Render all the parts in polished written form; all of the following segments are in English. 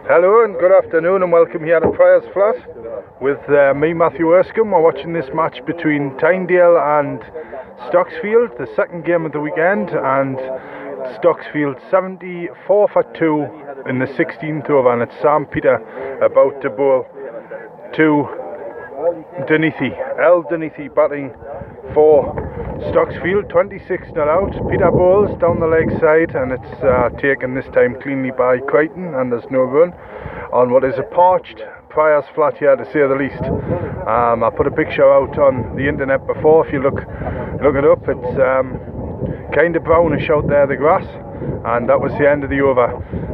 Hello and good afternoon and welcome here to Priors Flat with me, Matthew Erskine. We're watching this match between Tynedale and Stocksfield, the second game of the weekend, and Stocksfield 74 for 2 in the 16th over, and it's Sam Peter about to bowl to Tynedale batting for Stocksfield, 26 not out. Peter bowls down the leg side and it's taken this time cleanly by Crichton, and there's no run on what is a parched Priors Flat here, to say the least. I put a picture out on the internet before. If you look it up, it's kind of brownish out there, the grass, and that was the end of the over,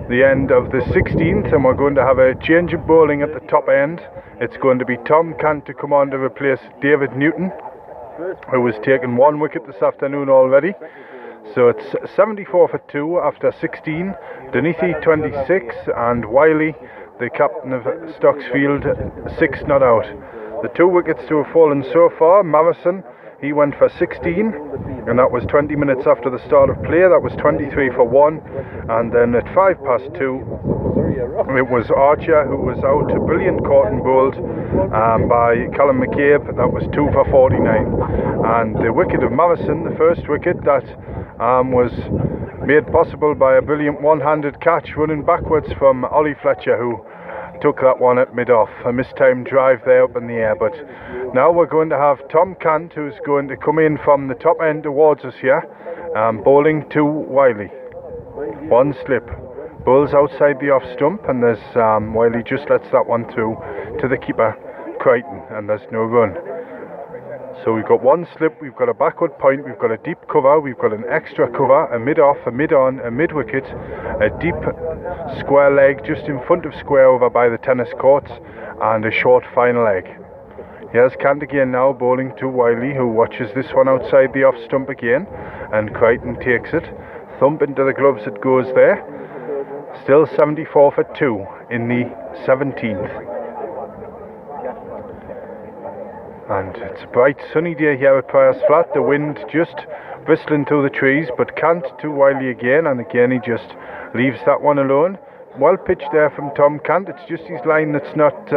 the end of the 16th, and we're going to have a change of bowling at the top end. It's going to be Tom Cant to come on to replace David Newton, who has taken one wicket this afternoon already. So it's 74 for 2 after 16. Tynedale 26 and Wiley, the captain of Stocksfield, 6 not out. The 2 wickets to have fallen so far, Morrison, he went for 16, and that was 20 minutes after the start of play. That was 23 for 1, and then at 2:05 it was Archer who was out, a brilliant caught and bowled by Callum McCabe. That was 2 for 49, and the wicket of Morrison, the first wicket, that was made possible by a brilliant one-handed catch running backwards from Ollie Fletcher, who took that one at mid-off, a mistimed drive there up in the air. But now we're going to have Tom Cant, who's going to come in from the top end towards us here, bowling to Wiley. One slip, bowls outside the off stump, and there's Wiley just lets that one through to the keeper Crichton, and there's no run. So we've got one slip, we've got a backward point, we've got a deep cover, we've got an extra cover, a mid-off, a mid-on, a mid-wicket, a deep square leg just in front of square over by the tennis courts, and a short final leg. Here's Cant again now, bowling to Wiley, who watches this one outside the off stump again, and Crichton takes it. Thump into the gloves it goes there. Still 74 for 2 in the 17th. And it's a bright sunny day here at Priors Flat, the wind just whistling through the trees, but Cant to Wiley again, and again he just leaves that one alone. Well pitched there from Tom Cant. It's just his line that's not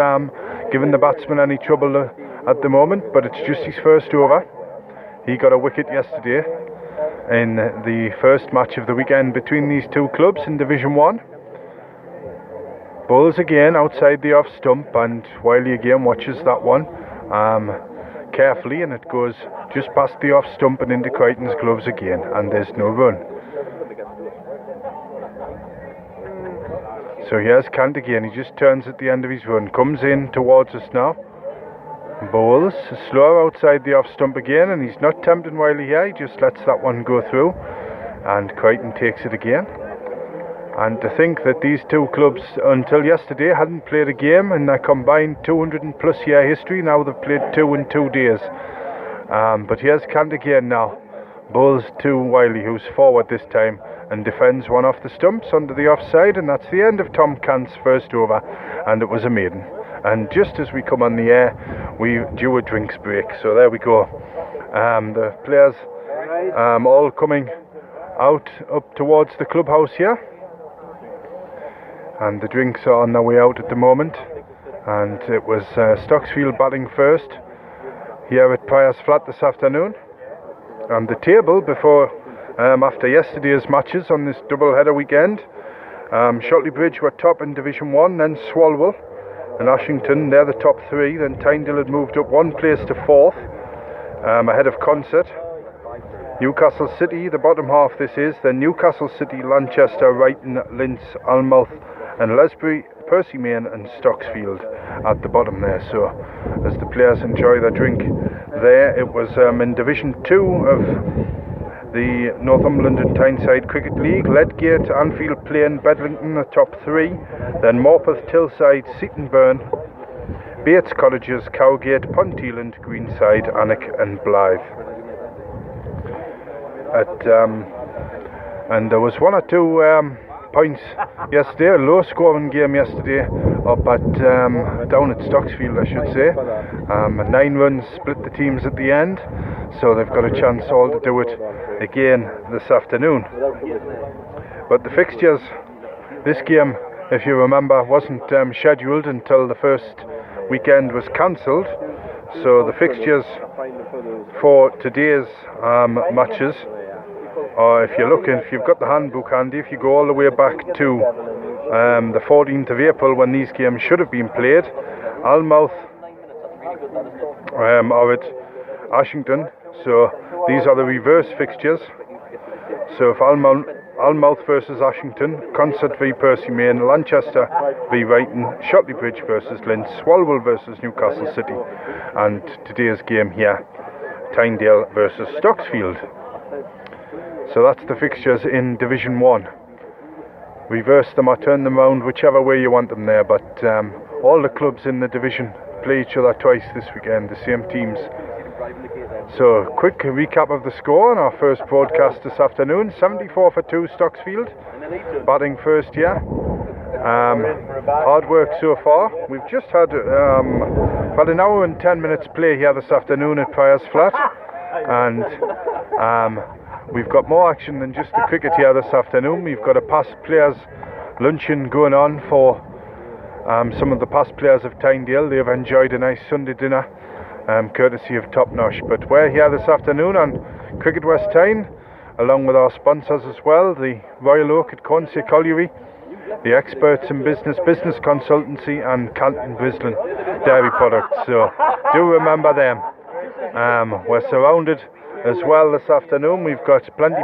giving the batsman any trouble at the moment, but it's just his first over. He got a wicket yesterday in the first match of the weekend between these two clubs in Division 1. Bowls again outside the off stump, and Wiley again watches that one carefully, and it goes just past the off stump and into Crichton's gloves again, and there's no run. So here's Cant again. He just turns at the end of his run, comes in towards us now, bowls slow outside the off stump again, and he's not tempting Wiley here. He just lets that one go through, and Crichton takes it again. And to think that these two clubs until yesterday hadn't played a game in their combined 200 and plus year history. Now they've played 2 in 2 days. But here's Cant again now, bowls to Wiley, who's forward this time, and defends one off the stumps onto the offside, and that's the end of Tom Cant's first over, and it was a maiden. And just as we come on the air, we do a drinks break. So there we go. The players all coming out up towards the clubhouse here, and the drinks are on their way out at the moment. And it was Stocksfield batting first here at Priors Flat this afternoon. And the table before after yesterday's matches on this double header weekend, Shotley Bridge were top in Division 1, then Swalwell and Ashington, they're the top 3. Then Tynedale had moved up 1 place to 4th, ahead of Concert. Newcastle City, the bottom half this is, then Newcastle City, Lanchester, Wrighton, Linz, Almouth and Lesbury, Percymain and Stocksfield at the bottom there. So as the players enjoy their drink there, it was in Division 2 of the Northumberland and Tyneside Cricket League. Ledgate, Anfield Plain, Bedlington, the top 3. Then Morpeth, Tilside, Seatonburn, Bates Cottages, Cowgate, Ponteland, Greenside, Alnwick and Blythe. And there was 1 or 2 points yesterday, a low scoring game yesterday up at down at Stocksfield, I should say. 9 runs split the teams at the end, so they've got a chance all to do it again this afternoon. But the fixtures This game, if you remember, wasn't scheduled until the first weekend was cancelled, so the fixtures for today's matches, or if you've got the handbook handy, if you go all the way back to the 14th of April when these games should have been played, Almouth are at Ashington, so these are the reverse fixtures. So if Almouth versus Ashington, Concert v Percymain, Lanchester v Wrighton, Shotley Bridge versus Linz, Swalwell versus Newcastle City, and today's game here, Tynedale versus Stocksfield. So that's the fixtures in Division 1. Reverse them or turn them round whichever way you want them there, but all the clubs in the division play each other twice this weekend, the same teams. So quick recap of the score on our first broadcast this afternoon. 74-2 Stocksfield, batting first here. Hard work so far. We've just had about an hour and 10 minutes play here this afternoon at Priors Flat, and we've got more action than just the cricket here this afternoon. We've got a past players luncheon going on for some of the past players of Tynedale. They've enjoyed a nice Sunday dinner, courtesy of Top Nosh. But we're here this afternoon on Cricket West Tyne, along with our sponsors as well, the Royal Oak at Cornsay Colliery, the experts in business consultancy, and Canton Brislin Dairy Products. So do remember them. We're surrounded as well this afternoon. We've got plenty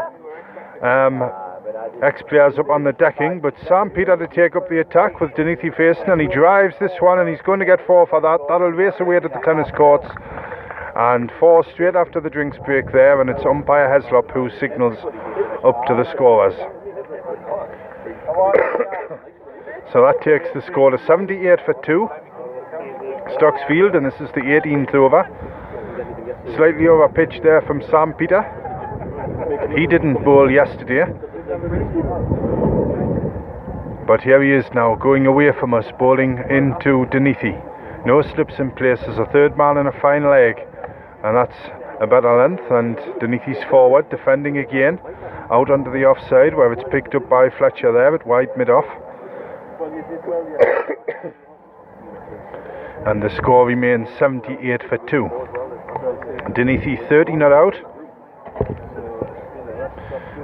ex-players up on the decking, but Sam Peter to take up the attack with Denithi facing, and he drives this one and he's going to get 4 for that. That'll race away to the tennis courts, and 4 straight after the drinks break there, and it's umpire Heslop who signals up to the scorers. So that takes the score to 78-2 Stocksfield, and this is the 18th over. Slightly over pitch there from Sam Peter. He didn't bowl yesterday, but here he is now, going away from us, bowling into Denithi. No slips in place. There's a third man and a final leg, and that's a better length, and Denithi's forward, defending again, out onto the offside, where it's picked up by Fletcher there at wide mid-off. And the score remains 78-2. Denithi 30 not out,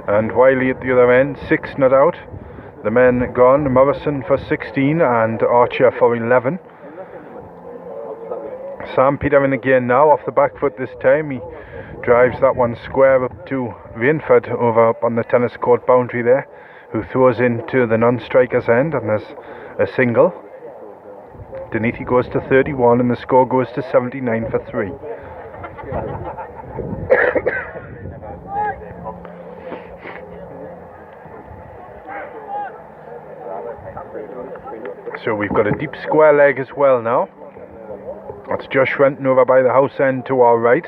and Wiley at the other end 6 not out. The men gone, Morrison for 16 and Archer for 11. Sam Peter in again now, off the back foot this time. He drives that one square up to Rainford over up on the tennis court boundary there, who throws into the non-striker's end, and there's a single. Denithi goes to 31 and the score goes to 79-3. So we've got a deep square leg as well now. That's Josh Renton over by the house end to our right,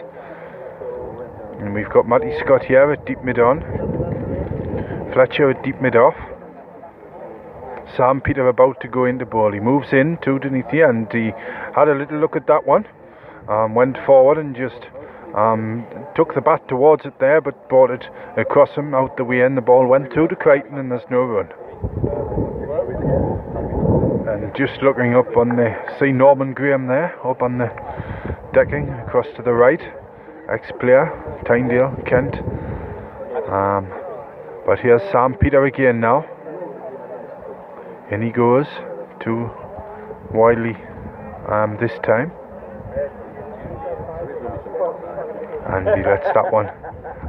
and we've got Matty Scott here at deep mid on, Fletcher at deep mid off. Sam Peter about to go into ball. He moves in to Denithi, and he had a little look at that one, went forward and just took the bat towards it there, but brought it across him out the way, and the ball went through to Crichton, and there's no run. And just looking up on the, see Norman Graham there, up on the decking, across to the right, ex-player, Tynedale, Kent. But here's Sam Peter again now. In he goes to Wiley this time. And he lets that one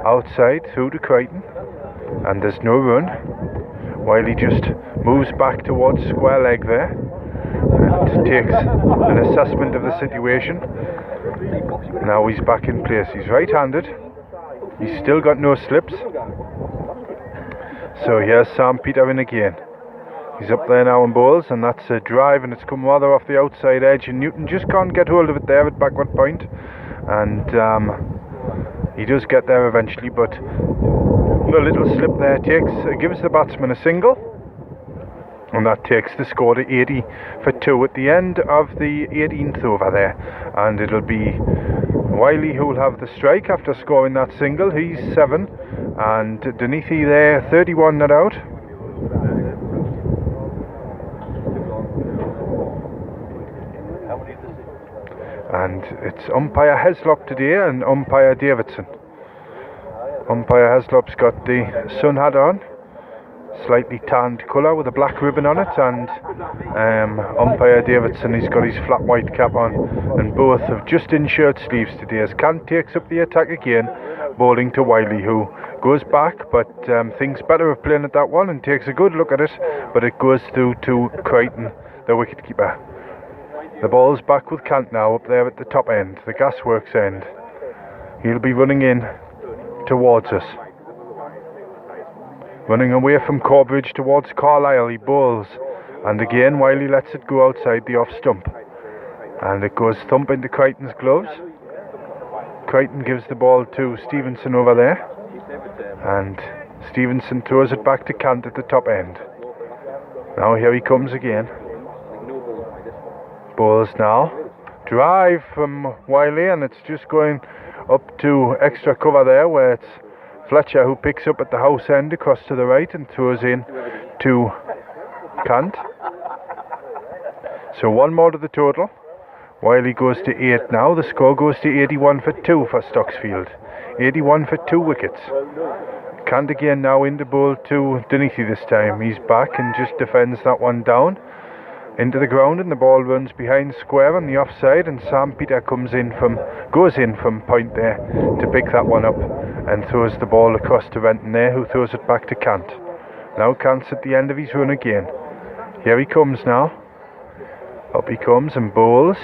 outside through to Crichton, and there's no run. Wiley just moves back towards square leg there and takes an assessment of the situation. Now he's back in place. He's right-handed. He's still got no slips. So here's Sam Peter in again. He's up there now and bowls, and that's a drive, and it's come rather off the outside edge, and Newton just can't get hold of it there at backward point, and he does get there eventually, but the little slip there gives the batsman a single, and that takes the score to 80-2 at the end of the 18th over there, and it'll be Wiley who will have the strike after scoring that single. He's 7, and Denithi there 31 not out. and it's umpire Heslop today and umpire Davidson. Umpire Heslop's got the sun hat on, slightly tanned colour with a black ribbon on it, and umpire Davidson, he's got his flat white cap on, and both have just in shirt sleeves today as Kant takes up the attack again, bowling to Wiley, who goes back but thinks better of playing at that one and takes a good look at it, but it goes through to Crichton, the wicketkeeper. The ball's back with Kant now up there at the top end, the gasworks end. He'll be running in towards us. Running away from Corbridge towards Carlisle, he bowls, and again Wiley lets it go outside the off stump, and it goes thump into Crichton's gloves. Crichton gives the ball to Stevenson over there, and Stevenson throws it back to Kant at the top end. Now here he comes again. Bowls now. Drive from Wiley, and it's just going up to extra cover there, where it's Fletcher who picks up at the house end across to the right and throws in to Kant. So one more to the total. Wiley goes to 8 now. The score goes to 81 for 2 for Stocksfield. 81 for 2 wickets. Kant again now in the bowl to Dunethy this time. He's back and just defends that one down into the ground, and the ball runs behind square on the offside, and Sam Peter goes in from point there to pick that one up and throws the ball across to Renton there, who throws it back to Kant. Now Kant's at the end of his run again. Here he comes now. Up he comes and bowls,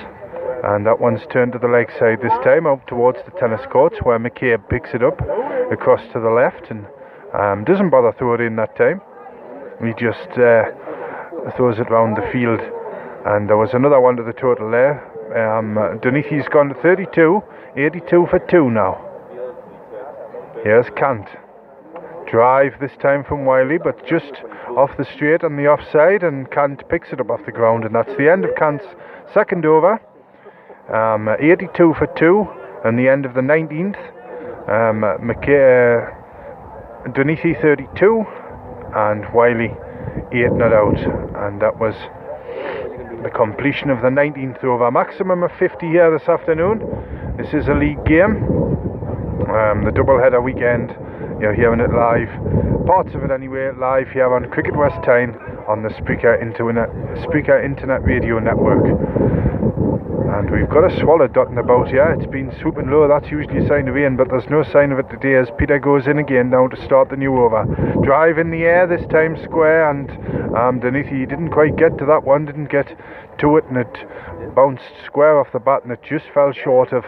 and that one's turned to the leg side this time, out towards the tennis courts, where McCabe picks it up across to the left and doesn't bother throw it in that time. He just throws it round the field, and there was another one to the total there. Dunethy's gone to 32, 82 for 2 now. Here's Kant. Drive this time from Wiley, but just off the straight on the offside, and Kant picks it up off the ground, and that's the end of Kant's second over. 82 for 2, and the end of the 19th. Dunethy 32, and Wiley 8 not out, and that was the completion of the 19th over. Maximum of 50 here this afternoon. This is a league game, the doubleheader weekend. You're hearing it live, parts of it anyway, live here on Cricket West Tyne on the Spreaker Internet Radio Network. And we've got a swallow dotting about here. It's been swooping low. That's usually a sign of rain, but there's no sign of it today as Peter goes in again now to start the new over. Drive in the air, this time square, and Dunethy didn't quite get to that one, didn't get to it, and it bounced square off the bat, and it just fell short of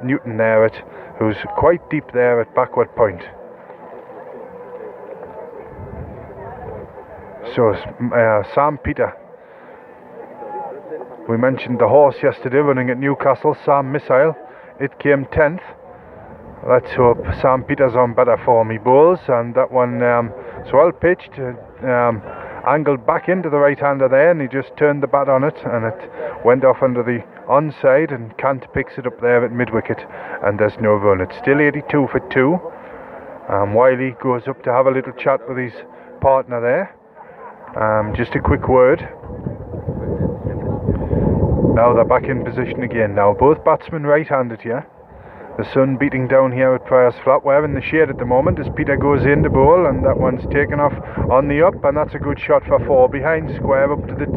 Newton there, who's quite deep there at backward point. So Sam Peter, we mentioned the horse yesterday running at Newcastle, Sam Missile. It came 10th. Let's hope Sam Peter's on better form. He bowls, and that one was well pitched, angled back into the right hander there, and he just turned the bat on it, and it went off under the onside, and Kant picks it up there at mid-wicket, and there's no run. It's still 82 for 2. Wiley goes up to have a little chat with his partner there. Just a quick word. Now they're back in position again now. Both batsmen right-handed here. The sun beating down here at Prior's Flat. We're in the shade at the moment as Peter goes in to bowl, and that one's taken off on the up, and that's a good shot for 4 behind square up to the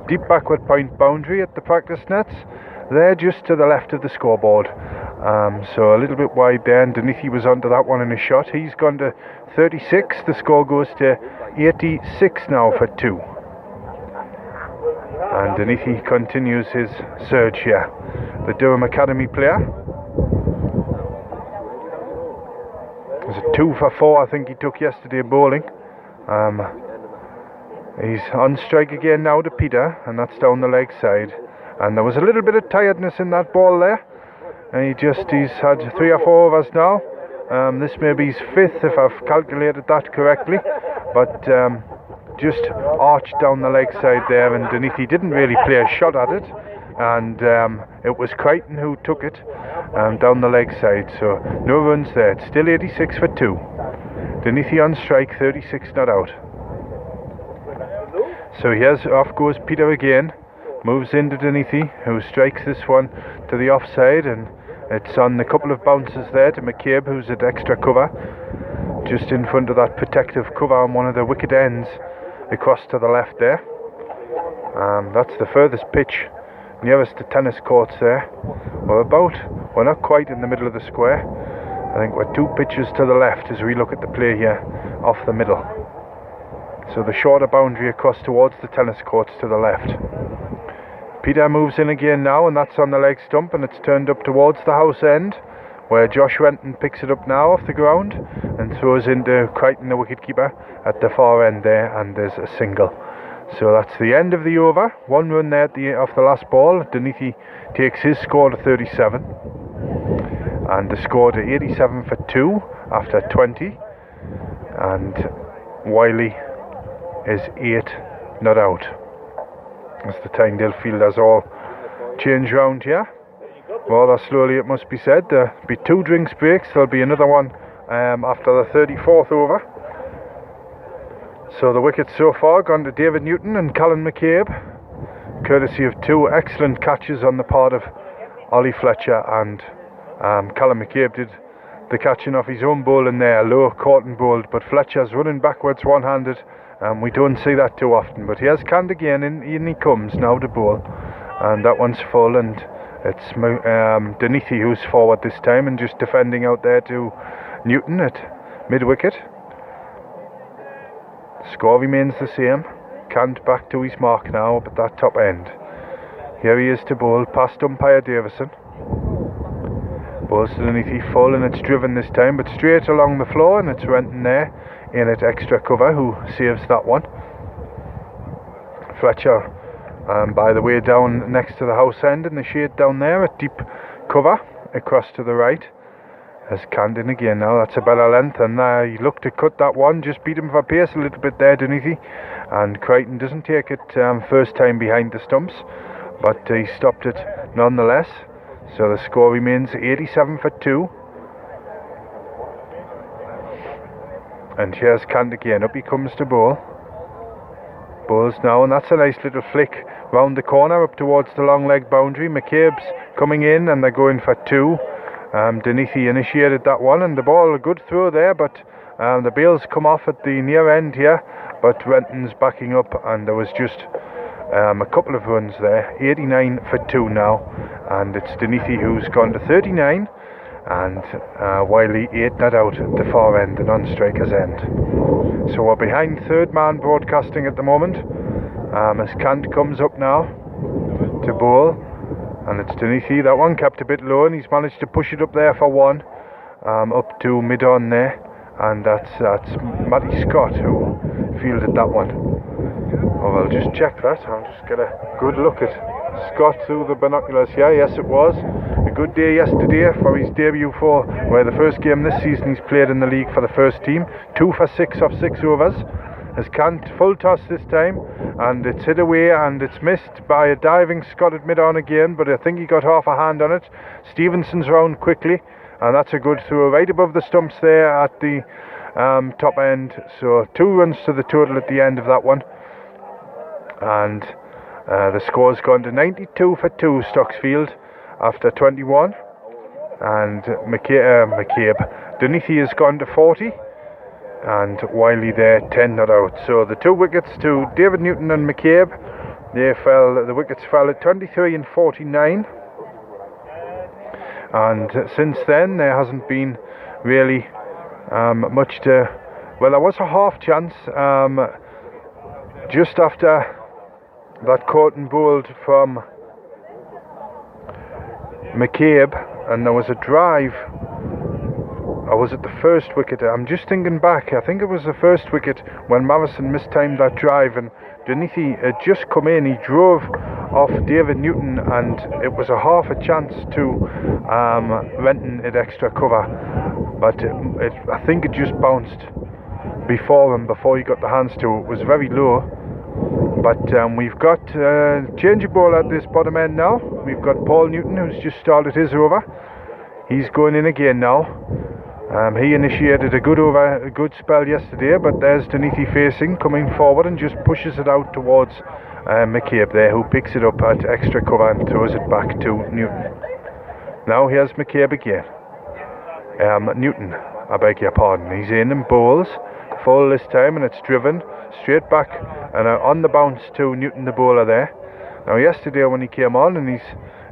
deep backward point boundary at the practice nets. They're just to the left of the scoreboard. So a little bit wide there, and Dunethy was onto that one in a shot. He's gone to 36. The score goes to 86 now for 2. And Dunethy continues his surge here. The Durham Academy player. It was a 2 for 4 I think he took yesterday bowling. He's on strike again now to Peter, and that's down the leg side. And there was a little bit of tiredness in that ball there. And he's had 3 or 4 overs now. This may be his 5th if I've calculated that correctly. But just arched down the leg side there, and Dunethy didn't really play a shot at it, and it was Crichton who took it down the leg side, so no runs there. It's still 86 for 2. Dunethy on strike, 36 not out. So here's off goes Peter again. moves into Denethy, who strikes this one to the offside, and it's on a couple of bounces there to McCabe, who's at extra cover, just in front of that protective cover on one of the wicket ends, across to the left there. That's the furthest pitch nearest the tennis courts there. We're not quite in the middle of the square. I think we're 2 pitches to the left as we look at the play here, off the middle. So the shorter boundary across towards the tennis courts to the left. Peter moves in again now, and that's on the leg stump, and it's turned up towards the house end, where Josh Renton picks it up now off the ground and throws into Crichton, the wicketkeeper, at the far end there, and there's a single. So that's the end of the over. 1 run there off the last ball. Denethy takes his score to 37, and the score to 87 for 2 after 20, and Wiley is 8 not out, as the Tynedale fielders all change round here. Rather slowly, it must be said. There'll be 2 drinks breaks. There'll be another one after the 34th over. So the wickets so far gone to David Newton and Colin McCabe, courtesy of 2 excellent catches on the part of Ollie Fletcher, and Colin McCabe did the catching off his own bowling there, low caught and bowled, but Fletcher's running backwards one-handed. We don't see that too often, but he has canned again, and in he comes now to bowl, and that one's full, and it's Denethy who's forward this time and just defending out there to Newton at mid-wicket. Score remains the same. Canned back to his mark now up at that top end. Here he is to bowl, past umpire Davison. Bowls to Denethy full, and it's driven this time, but straight along the floor, and it's Renton there in at extra cover, who saves that one. Fletcher, by the way, down next to the house end in the shade down there at deep cover across to the right, has canned in again now. That's a better length, and he looked to cut that one, just beat him for pace a little bit there, Denethy, and Crichton doesn't take it first time behind the stumps, but he stopped it nonetheless. So the score remains 87 for 2. And here's canned again. Up he comes to bowl. Bowls now, and that's a nice little flick round the corner up towards the long leg boundary. McCabe's coming in, and they're going for 2. Denethy initiated that one, and the ball, a good throw there, but the bails come off at the near end here, but Renton's backing up, and there was just a couple of runs there. 89 for 2 now, and it's Denethy who's gone to 39, and Wiley 8 not out at the far end, the non-striker's end. So we're behind third man broadcasting at the moment, as Kant comes up now to bowl, and it's Denethy. That one kept a bit low, and he's managed to push it up there for 1, up to mid-on there, and that's Matty Scott who fielded that one. Oh, I'll just check that. I'll just get a good look at Scott through the binoculars here. Yes, it was a good day yesterday for his debut for the first game this season he's played in the league for the first team. 2 for 6 off 6 overs. Has Kant full toss this time, and it's hit away, and it's missed by a diving Scott at mid-on again, but I think he got half a hand on it. Stevenson's round quickly, and that's a good throw right above the stumps there at the top end. So 2 runs to the total at the end of that one, and the score's gone to 92 for 2 Stocksfield after 21, and McCabe Denethy has gone to 40, and Wiley there 10 not out. So the 2 wickets to David Newton and McCabe, the wickets fell at 23 and 49, and since then there hasn't been really much to, well, there was a half chance just after that caught and bowled from McCabe, and there was a drive, or was it the first wicket? I'm just thinking back. I think it was the first wicket when Morrison mistimed that drive, and Denethy had just come in. He drove off David Newton, and it was a half a chance to Renton at extra cover, but I think it just bounced before him, before he got the hands to it. It was very low. But we've got change of ball at this bottom end now. We've got Paul Newton, who's just started his over. He's going in again now. He initiated a good spell yesterday, but there's Denethy facing, coming forward and just pushes it out towards McCabe there, who picks it up at extra cover and throws it back to Newton. Now here's McCabe again. Newton, I beg your pardon. He's in and bowls full this time, and it's driven straight back and on the bounce to Newton, the bowler there. Now yesterday when he came on, and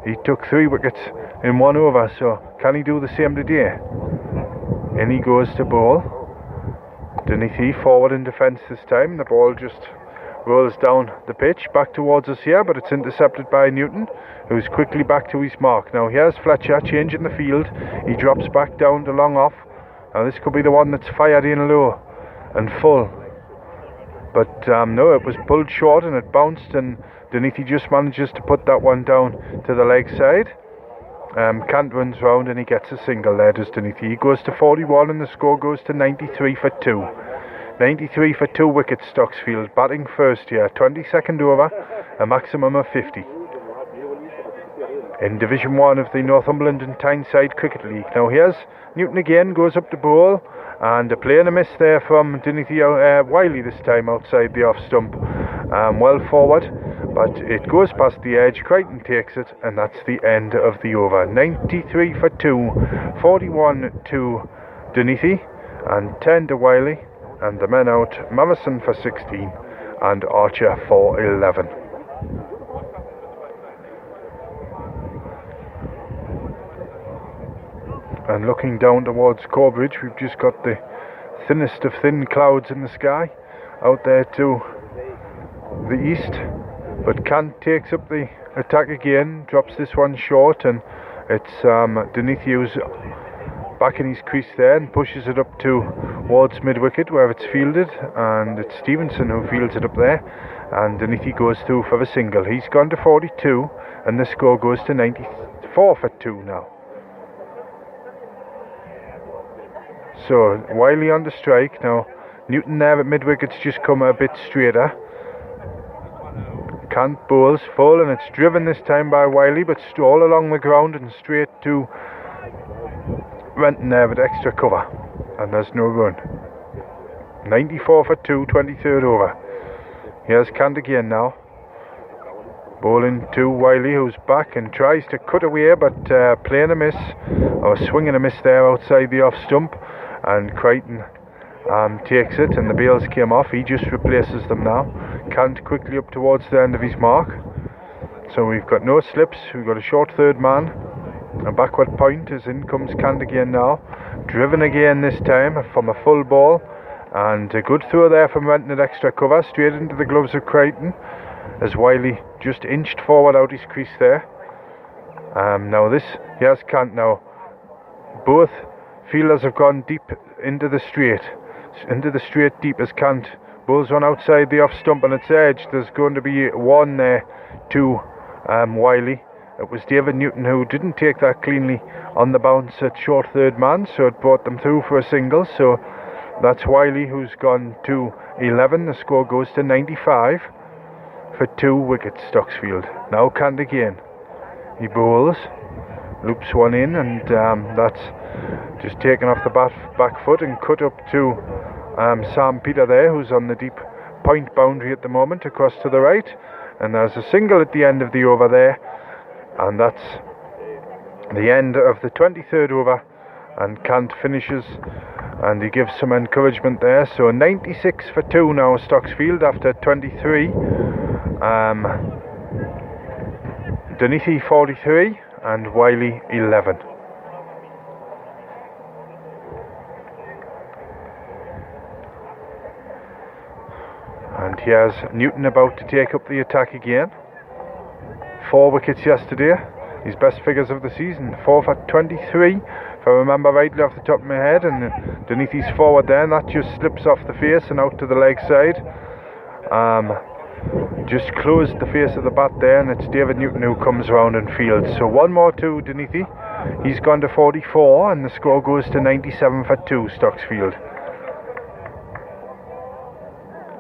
he took 3 wickets in 1 over, so can he do the same today? In he goes to bowl. Denethy forward in defence this time. The ball just rolls down the pitch back towards us here, but it's intercepted by Newton, who's quickly back to his mark. Now here's Fletcher changing the field. He drops back down to long off. Now this could be the one that's fired in low and full, but no, it was pulled short and it bounced, and Denethy just manages to put that one down to the leg side. Cant runs round and he gets a single there, does Denethy. He goes to 41 and the score goes to 93 for 2. 93 for 2 wickets, Stocksfield batting first here, 22nd over, a maximum of 50. In Division 1 of the Northumberland and Tyneside Cricket League. Now here's Newton again, goes up to bowl, and a play and a miss there from Denethy Wiley this time outside the off stump. Well forward, but it goes past the edge. Crichton takes it, and that's the end of the over. 93 for 2, 41 to Denethy, and 10 to Wiley, and the men out, Mavison for 16 and Archer for 11. And looking down towards Corbridge, we've just got the thinnest of thin clouds in the sky out there to the east. But Cant takes up the attack again, drops this one short, and it's Denethy who's back in his crease there and pushes it up towards mid-wicket where it's fielded, and it's Stevenson who fields it up there, and Denethy goes through for the single. He's gone to 42 and the score goes to 94 for 2 now. So Wiley on the strike. Now Newton there at mid-wicket's just come a bit straighter. Cant bowls full, and it's driven this time by Wiley, but all along the ground and straight to Renton there with extra cover, and there's no run. 94 for 2, 23rd over. Here's Cant again now, bowling to Wiley, who's back and tries to cut away, but playing a miss, or swinging a miss there outside the off stump, and Crichton takes it, and the bails came off. He just replaces them now. Cant quickly up towards the end of his mark, so we've got no slips. We've got a short third man, a backward point as in comes Cant again now, driven again this time from a full ball, and a good throw there from Renton at extra cover, straight into the gloves of Crichton as Wiley just inched forward out his crease there. Now here's Cant now. Both fielders have gone deep into the straight deep as Cant bowls one outside the off stump on its edge. There's going to be one there to Wiley. It was David Newton who didn't take that cleanly on the bounce at short third man, so it brought them through for a single. So that's Wiley who's gone to 11. The score goes to 95 for 2 wickets, Stocksfield. Now Cant again. He bowls, loops one in, and that's just taken off the back foot and cut up to Sam Peter there, who's on the deep point boundary at the moment, across to the right, and there's a single at the end of the over there, and that's the end of the 23rd over, and Cant finishes, and he gives some encouragement there. So 96 for 2 now, Stocksfield, after 23. Denethy 43 and Wiley 11. And here's Newton about to take up the attack again. 4 wickets yesterday, his best figures of the season. 4 for 23, if I remember rightly off the top of my head, and Denethy's forward there, and that just slips off the face and out to the leg side. Just closed the face of the bat there, and it's David Newton who comes round and fields. So one more to Denethy. He's gone to 44 and the score goes to 97 for 2, Stocksfield.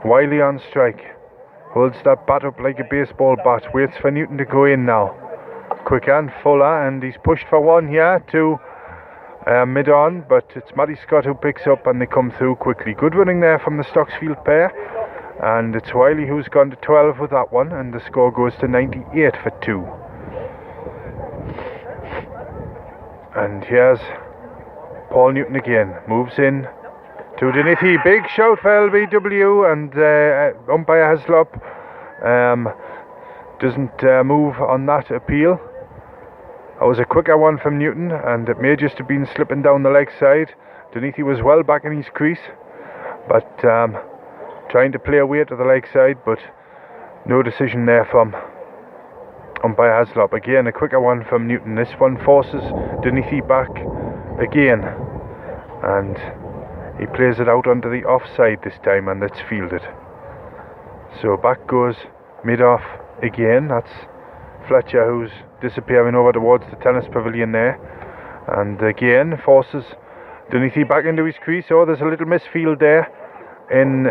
Wiley on strike, holds that bat up like a baseball bat, waits for Newton to go in now. Quick and Fuller, and he's pushed for one here to mid-on, but it's Matty Scott who picks up and they come through quickly. Good running there from the Stocksfield pair, and it's Wiley who's gone to 12 with that one, and the score goes to 98 for 2. And here's Paul Newton again, moves in to Denithy. Big shout for LBW, and umpire Haslop doesn't move on that appeal. That was a quicker one from Newton, and it may just have been slipping down the leg side. Denithy was well back in his crease, but trying to play away to the leg side, but no decision there from umpire Haslop. Again, a quicker one from Newton. This one forces Denithy back again, and he plays it out onto the offside this time, and it's fielded. So back goes mid-off again. That's Fletcher who's disappearing over towards the tennis pavilion there, and again forces Denithy back into his crease. Oh, there's a little misfield there in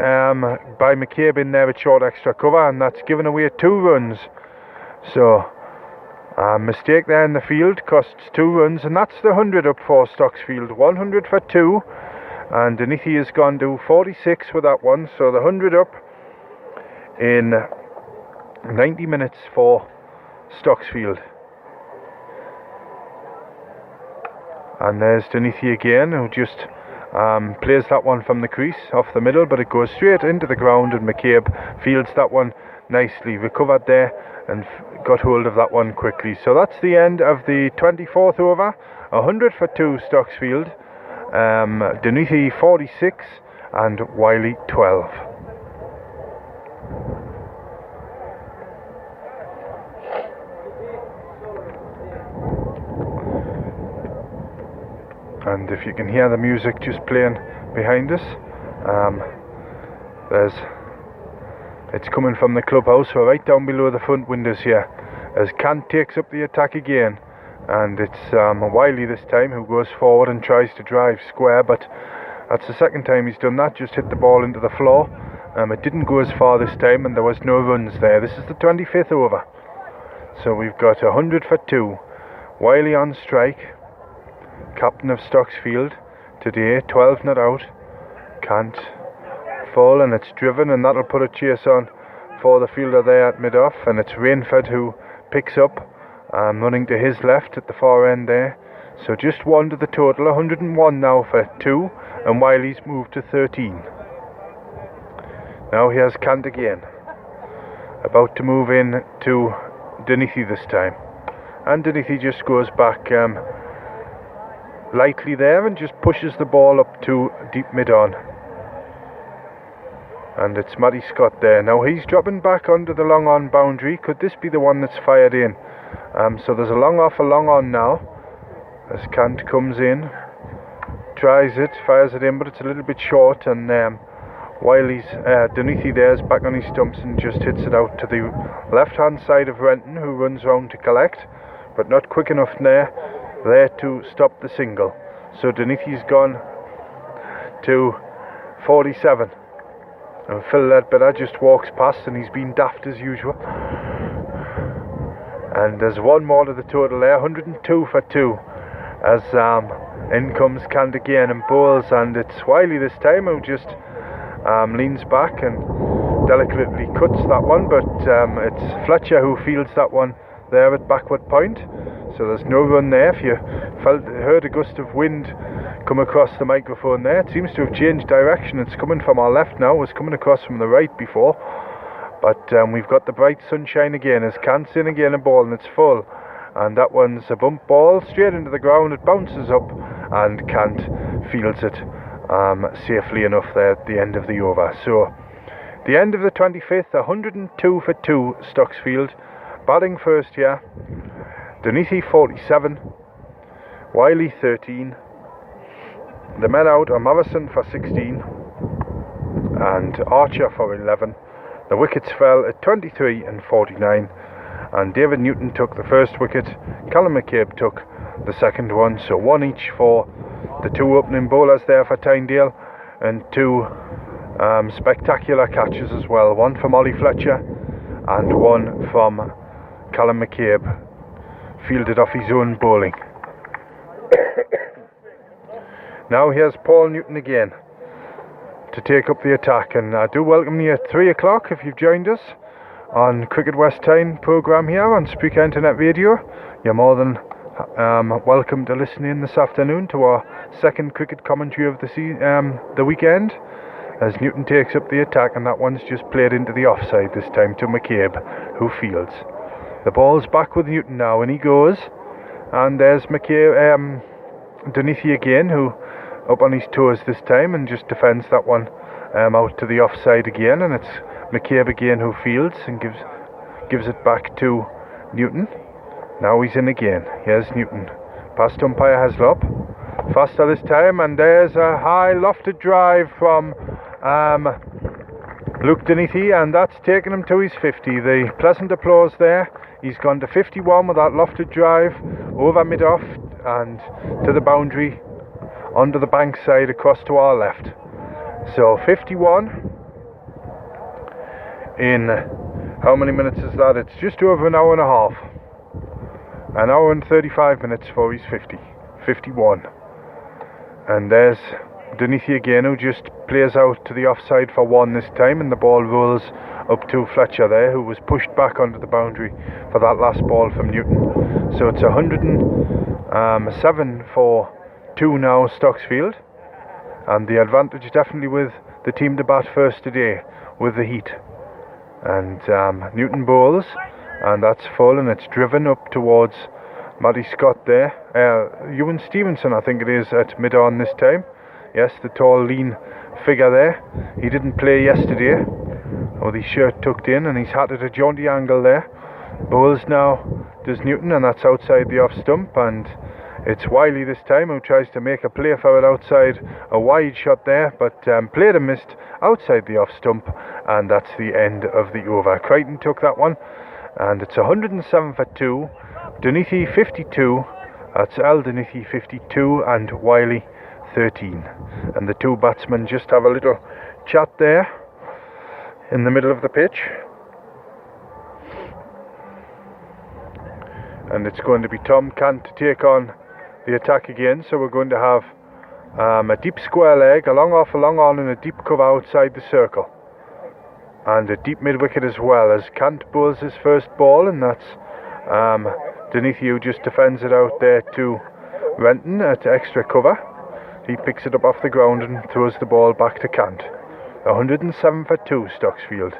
by McCabe in there with short extra cover, and that's given away 2 runs. So a mistake there in the field costs 2 runs, and that's the 100 up for Stocksfield. 100 for 2, and Denithy has gone to 46 with that one, so the 100 up in 90 minutes for Stocksfield. And there's Denithy again, who just plays that one from the crease off the middle, but it goes straight into the ground, and McCabe fields that one nicely, recovered there and got hold of that one quickly. So that's the end of the 24th over. 100 for 2 Stocksfield, Denithy 46 and Wiley 12. And if you can hear the music just playing behind us, it's coming from the clubhouse, so right down below the front windows here, as Kant takes up the attack again, and it's Wiley this time who goes forward and tries to drive square, but that's the second time he's done that, just hit the ball into the floor. It didn't go as far this time, and there was no runs there. This is the 25th over, so we've got 100 for 2. Wiley on strike, captain of Stocksfield today, 12 not out. Can't fall, and it's driven, and that'll put a chase on for the fielder there at mid-off, and it's Rainford who picks up, running to his left at the far end there. So just 1 to the total, 101 now for 2, and Wiley's moved to 13. Now here's Kant again, about to move in to Denithy this time, and Denithy just goes back lightly there and just pushes the ball up to deep mid-on, and it's Matty Scott there. Now he's dropping back onto the long on boundary. Could this be the one that's fired in? So there's a long off, a long on now, as Kant comes in, tries it, fires it in, but it's a little bit short, and Wiley's Denithy there's back on his stumps and just hits it out to the left hand side of Renton, who runs round to collect, but not quick enough there to stop the single. So Denithy's gone to 47, and Phil Ledbetter just walks past, and he's been daft as usual. And there's 1 more to the total there, 102 for 2, as in comes Kant again and bowls, and it's Wiley this time who just leans back and delicately cuts that one, but it's Fletcher who fields that one there at backward point. So there's no run there. If you heard a gust of wind come across the microphone there, it seems to have changed direction. It's coming from our left now. It was coming across from the right before, but we've got the bright sunshine again as Kant's in again a ball, and it's full, and that one's a bump ball straight into the ground. It bounces up, and Kant fields it safely enough there at the end of the over. So the end of the 25th, 102 for 2 Stocksfield. Batting first here, Denithy 47, Wiley 13. The men out are Morrison for 16 and Archer for 11. The wickets fell at 23 and 49, and David Newton took the first wicket. Callum McCabe took the second one, so 1 each for the 2 opening bowlers there for Tynedale, and 2 spectacular catches as well. 1 from Ollie Fletcher and 1 from Callum McCabe, fielded off his own bowling. Now here's Paul Newton again to take up the attack, and I do welcome you at 3 o'clock if you've joined us on Cricket West Tyne programme here on Speaker Internet Radio. You're more than welcome to listen in this afternoon to our second cricket commentary of the weekend, as Newton takes up the attack, and that one's just played into the offside this time to McCabe, who fields. The ball's back with Newton now, and he goes, and there's McCabe, Dunithy again, who up on his toes this time and just defends that one out to the offside again, and it's McCabe again who fields and gives it back to Newton. Now he's in again. Here's Newton. Past umpire Haslop. Faster this time, and there's a high lofted drive from Luke Dunithy, and that's taken him to his 50. The pleasant applause there. He's gone to 51 with that lofted drive over mid-off and to the boundary onto the bank side across to our left. So 51 in how many minutes is that? It's just over an hour and a half. An hour and 35 minutes for his 51. And there's Dunithy again, who just plays out to the offside for one this time, and the ball rolls up to Fletcher there, who was pushed back onto the boundary for that last ball from Newton. So it's 107 for 2 now, Stocksfield, and the advantage definitely with the team to bat first today with the heat. And Newton bowls, and that's full, and it's driven up towards Matty Scott there. Ewan Stevenson, I think it is, at mid-on this time. Yes, the tall, lean figure there. He didn't play yesterday with his shirt tucked in, and he's had at a jaunty angle there. Bowls now does Newton, and that's outside the off stump, and it's Wiley this time who tries to make a play for it outside a wide shot there, but played and missed outside the off stump, and that's the end of the over. Crichton took that one, and it's 107 for 2. Dunithy 52, that's Al Dunithy 52 and Wiley 13. And the two batsmen just have a little chat there in the middle of the pitch. And it's going to be Tom Cant to take on the attack again, so we're going to have a deep square leg, a long off, a long on, and a deep cover outside the circle, and a deep mid wicket as well, as Cant bowls his first ball, and that's Dunithy who just defends it out there to Renton at extra cover. He picks it up off the ground and throws the ball back to Cant. 107 for 2, Stocksfield.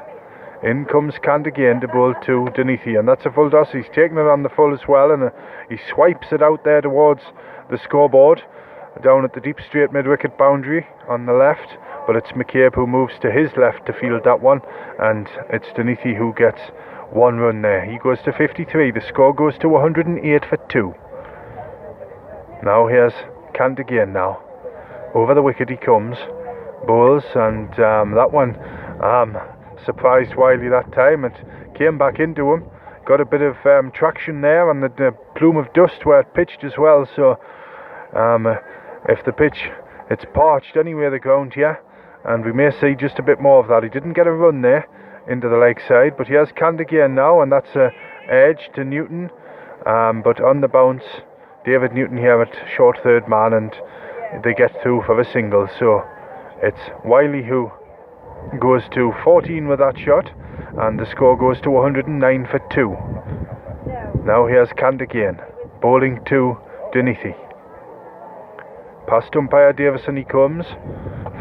In comes Cant again to bowl to Dunithy, and that's a full toss. He's taken it on the full as well, and he swipes it out there towards the scoreboard down at the deep straight mid-wicket boundary on the left, but it's McCabe who moves to his left to field that one, and it's Dunithy who gets one run there. He goes to 53. The score goes to 108 for 2. Now here's Cant again now. Over the wicket he comes, bowls, and that one surprised Wiley that time. It came back into him, got a bit of traction there on the plume of dust where it pitched as well, so if the pitch, it's parched anyway, the ground here, and we may see just a bit more of that. He didn't get a run there into the leg side, but he has Cant again now, and that's a edge to Newton, but on the bounce David Newton here at short third man, and they get through for a single. So it's Wiley who goes to 14 with that shot, and the score goes to 109 for 2. Now here's Cant again, bowling to Dunithy. Past umpire Davison he comes,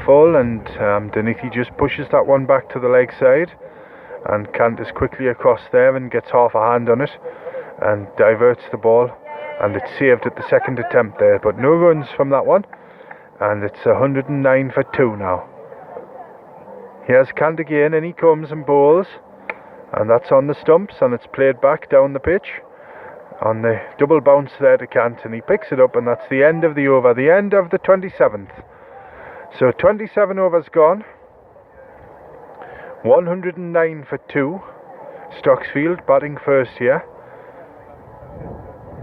full, and Dunithy just pushes that one back to the leg side, and Cant is quickly across there and gets half a hand on it and diverts the ball, and it's saved at the second attempt there, but no runs from that one, and it's 109 for 2 now. Here's Cant again, and he comes and bowls, and that's on the stumps, and it's played back down the pitch on the double bounce there to Cant, and he picks it up, and that's the end of the over, the end of the 27th. So 27 overs gone, 109 for 2. Stocksfield batting first here.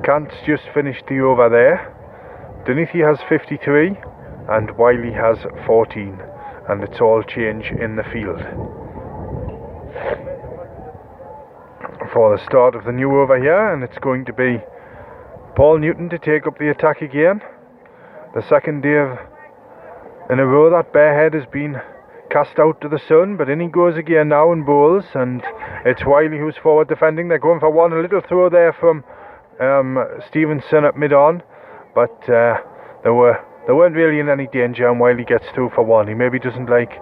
Cant's just finished the over there. Dunithy has 53 and Wiley has 14, and it's all change in the field for the start of the new over here, and it's going to be Paul Newton to take up the attack again. The second day of in a row that Bearhead has been cast out to the sun, but in he goes again now and bowls, and it's Wiley who's forward defending. They're going for one, a little throw there from Stevenson at mid-on, but they weren't really in any danger, and Wiley gets through for one. He maybe doesn't like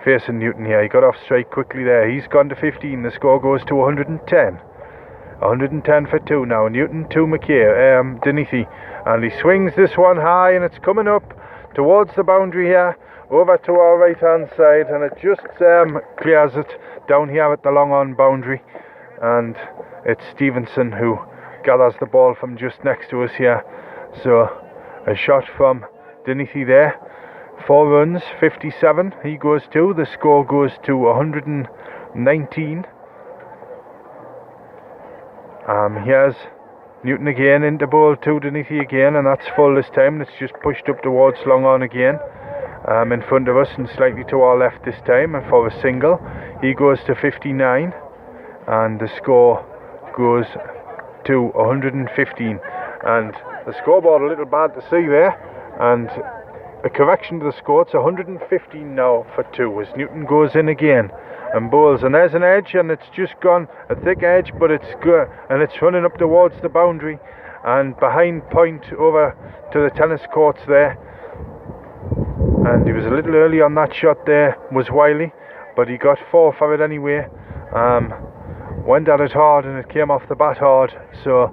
facing Newton here. He got off strike quickly there. He's gone to 15. The score goes to 110. 110 for 2 now. Newton to Denethy, and he swings this one high, and it's coming up towards the boundary here, over to our right hand side, and it just clears it down here at the long on boundary, and it's Stevenson who gathers the ball from just next to us here. So a shot from Denethy there, 4 runs, 57 he goes to. The score goes to 119. Here's Newton again into ball to Denethy again, and that's full this time. It's just pushed up towards long on again, in front of us and slightly to our left this time, and for a single he goes to 59, and the score goes to 115. And the scoreboard a little bad to see there, and a correction to the score. It's 115 now for 2 as Newton goes in again and bowls, and there's an edge, and it's just gone a thick edge, but it's good, and it's running up towards the boundary and behind point over to the tennis courts there. And he was a little early on that shot there, was Wiley, but he got 4 for it anyway. Went at it hard, and it came off the bat hard, so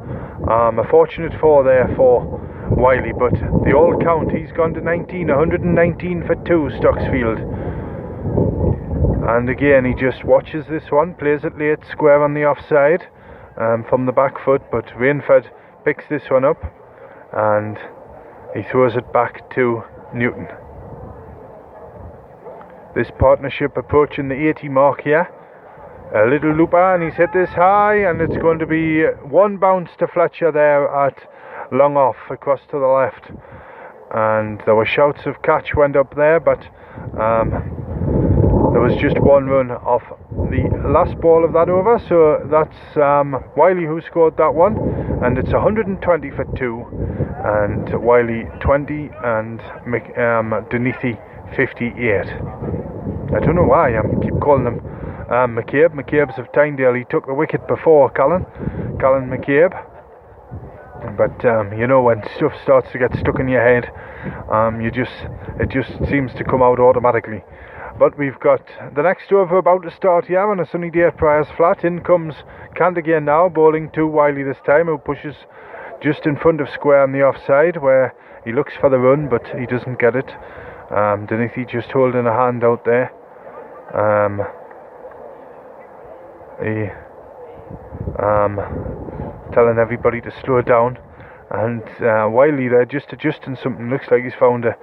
a fortunate 4 there for Wiley. But the old count, he's gone to 19, 119 for 2, Stocksfield. And again, he just watches this one, plays it late, square on the offside from the back foot, but Rainford picks this one up and he throws it back to Newton. This partnership approaching the 80 mark here. A little looper, and he's hit this high, and it's going to be 1 bounce to Fletcher there at long off across to the left. And there were shouts of catch went up there, but there was just 1 run off the last ball of that over, so that's Wiley who scored that one, and it's 120 for 2, and Wiley 20 and Denethy 58. I don't know why I keep calling them McCabe's of Tynedale. He took the wicket before Callan McCabe, but you know, when stuff starts to get stuck in your head, it just seems to come out automatically. But we've got the next over about to start here on a sunny day at Priors Flat. In comes Cant again now, bowling to Wiley this time, who pushes just in front of square on the offside, where he looks for the run, but he doesn't get it. Denethy just holding a hand out there. Telling everybody to slow down, and Wiley there just adjusting something. Looks like he's found a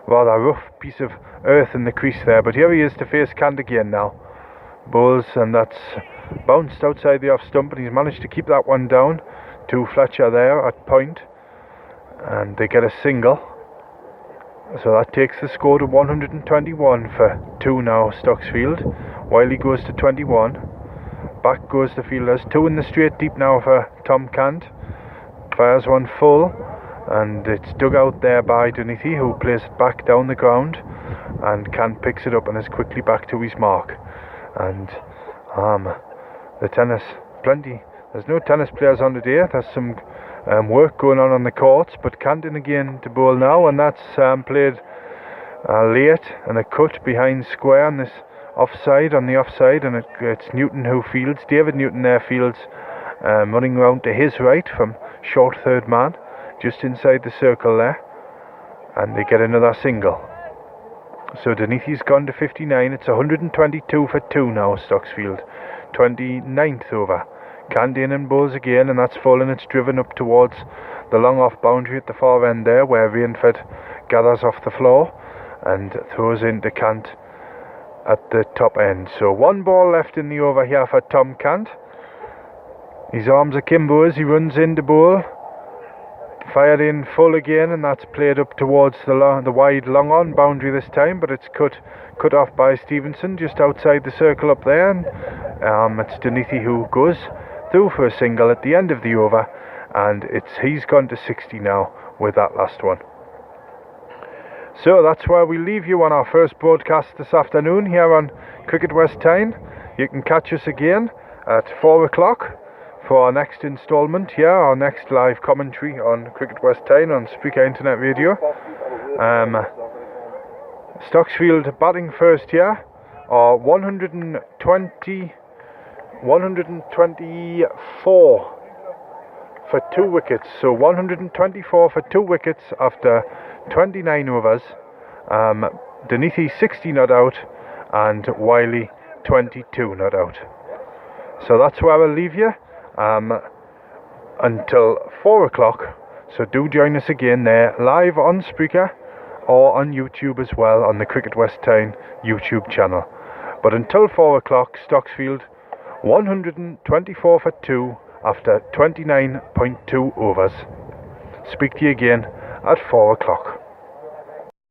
rather rough piece of earth in the crease there, but here he is to face Cant again now. Bowls, and that's bounced outside the off stump, and he's managed to keep that one down to Fletcher there at point, and they get a single, so that takes the score to 121 for 2 now, Stocksfield. Wiley goes to 21. Back goes the fielders. 2 in the straight deep now for Tom Cant. Fires one full, and it's dug out there by Denethy, who plays it back down the ground, and Cant picks it up and is quickly back to his mark. And the tennis, there's no tennis players on today. There's some work going on the courts, but Cant in again to bowl now, and that's played late, and a cut behind square on this offside, on the offside, and it's Newton who fields. David Newton there fields, running round to his right from short third man, just inside the circle there, and they get another single. So Denethy's gone to 59. It's 122 for 2 now, Stocksfield. 29th over. Cant in and bowls again, and that's full, and it's driven up towards the long off boundary at the far end there, where Rainford gathers off the floor and throws into Cant at the top end. So 1 ball left in the over here for Tom Cant. His arms akimbo as he runs in to bowl. Fired in full again, and that's played up towards the wide long on boundary this time, but it's cut off by Stevenson just outside the circle up there, and it's Denethy who goes through for a single at the end of the over, and he's gone to 60 now with that last one. So that's where we leave you on our first broadcast this afternoon here on Cricket West Tyne. You can catch us again at 4 o'clock for our next instalment here, our next live commentary on Cricket West Tyne on Speaker Internet Radio. Stocksfield batting first here are 124 for 2 wickets. So 124 for 2 wickets after 29 overs. Denithi 60 not out and Wiley 22 not out. So that's where I'll leave you until 4 o'clock. So do join us again there live on Spreaker or on YouTube as well on the Cricket West Tyne YouTube channel. But until 4 o'clock, Stocksfield 124 for 2 after 29.2 overs. Speak to you again at 4 o'clock.